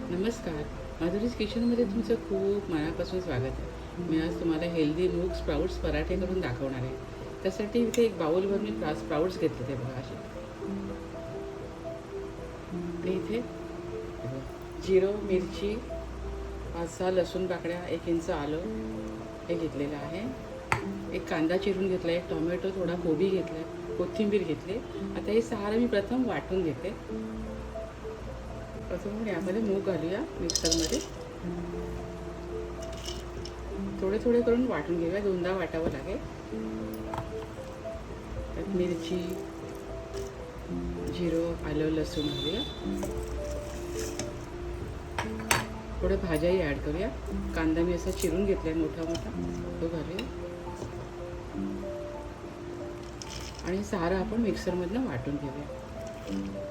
नमस्कार. माधुरीज किचनमध्ये तुमचं खूप मनापासून स्वागत आहे. मी आज तुम्हाला हेल्दी मूग स्प्राउट्स पराठे करून दाखवणार आहे. त्यासाठी इथे एक बाउलभर मी स्प्राउट्स घेतले ते बघा असे. आणि इथे जिरं, मिरची, 5-6 लसूण पाकळ्या, 1 इंच आलं हे घेतलेलं आहे. एक कांदा चिरून घेतला, एक टोमॅटो, थोडा कोबी घेतला, कोथिंबीर घेतली. आता हे सारं मी प्रथम वाटून घेते. प्रथम यामध्ये मूग घालूया मिक्सरमध्ये. थोडे थोडे करून वाटून घेऊया, 2दा वाटावं लागेल. त्यात मिरची, जिरं, आलं, लसूण घालूया. थोड्या भाज्याही ॲड करूया. कांदा मी असा चिरून घेतला आहे मोठा मोठा, तो घालूया. आणि सारं आपण मिक्सरमधनं वाटून घेऊया.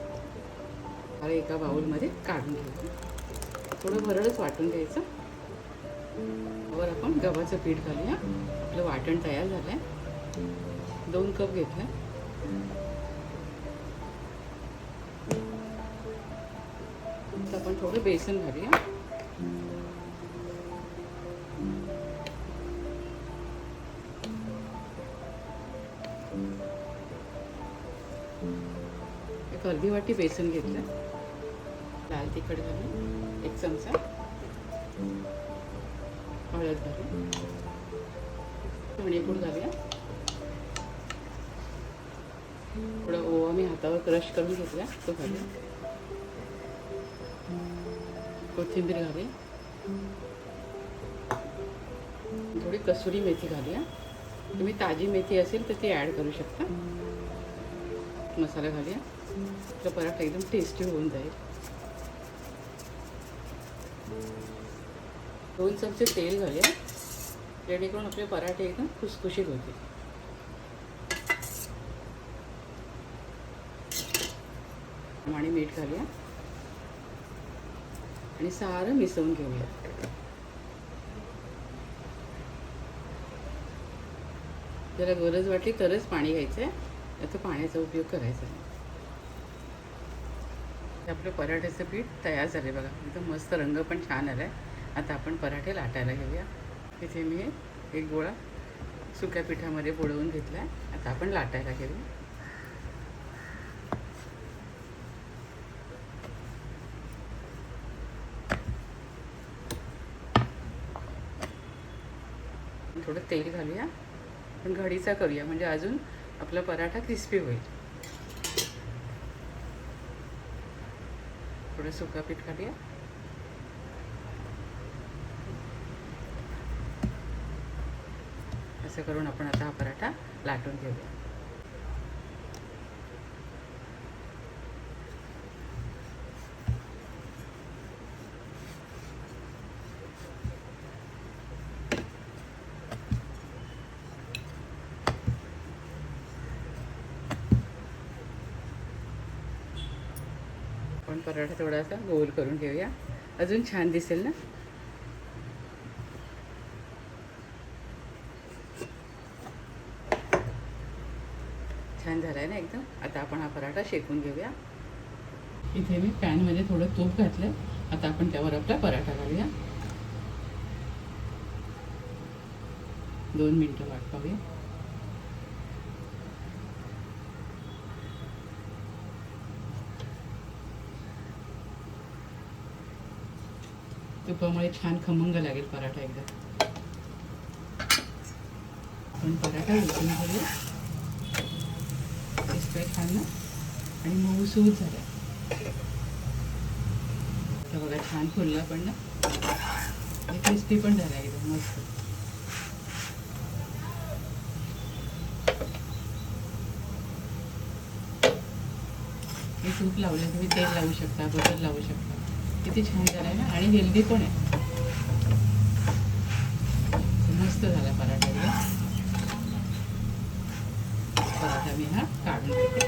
एका बाउलमध्ये काढून घ्यायचं. थोडं भरडच वाटून घ्यायचं. वर आपण गव्हाचं पीठ घालूया. आपलं वाटण तयार झालं आहे. 2 कप घेतलं. आपण थोडं बेसन घालूया. एक अर्धी वाटी बेसन घेतलं. लाल तिखट घालून 1 चमचा हळद घालून धणेपूड घालूया. थोडा ओवा मी हातावर क्रश करून घेतला, तो घालूया. कोथिंबीर घालूया. थोडी कसुरी मेथी घालूया. तुम्ही ताजी मेथी असेल तर ती ॲड करू शकता. मसाला घालूया. आपला पराठा एकदम टेस्टी होऊन जाईल. 2 चमचे तेल घालूया, जेणेकरून आपले पराठे एकदम खुसखुशीत होतील. आणि मीठ घालूया आणि सारं मिसळून घेऊया. जरा गरज वाटली तरच पाणी घ्यायचं आहे, आता पाण्याचा उपयोग करायचा नाही. आपलं पराठ्याचं पीठ तयार झाले बघा. एकदम मस्त रंग पण छान आला आहे. आता आपण पराठे लाटायला घेऊया. इथे मी एक गोळा सुक्या पिठामध्ये बुडवून घेतला आहे. आता आपण लाटायला घेऊया. थोडं तेल घालूया. पण घडीचा करूया, म्हणजे अजून आपला पराठा क्रिस्पी होईल. थोडं सुका पीठ घालूया. असं करून आपण आता हा पराठा लाटून घेऊया. आपण पराठा थोडासा गोल करून घेऊया, अजून छान दिसेल ना. छान झाला आहे ना एकदम. आता आपण हा पराठा शेकून घेऊया. इथे मी पॅनमध्ये थोडं तूप घातलं. आता आपण त्यावर आपला पराठा घालूया. 2 मिनटं वाट पाहूया. तुपामुळे छान खमंग लागेल पराठा एकदा. आपण पराठा उलटून घेऊया. दिसतोय छान ना, आणि मऊसूत झाला. आता बघा छान फुलला पण ना, आणि क्रिस्पी पण झाला एकदम मस्त. हे तूप लावलं, तुम्ही तेल लावू शकता, बटर लावू शकता. किती छान झाला आहे ना, आणि हेल्दी पण आहे. मस्त झाला पराठा. पराठा मी हा काढून घेते.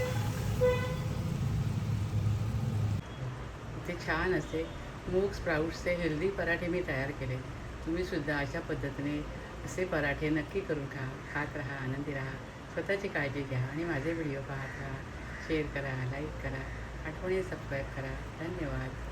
इथे छान असे मूग स्प्राउट्सचे हेल्दी पराठे मी तयार केले. तुम्ही सुद्धा अशा पद्धतीने असे पराठे नक्की करून खा. खात राहा, आनंदी राहा, स्वतःची काळजी घ्या आणि माझे व्हिडिओ पाहत राहा. शेअर करा, लाईक करा, आठवणी सबस्क्राईब करा. धन्यवाद.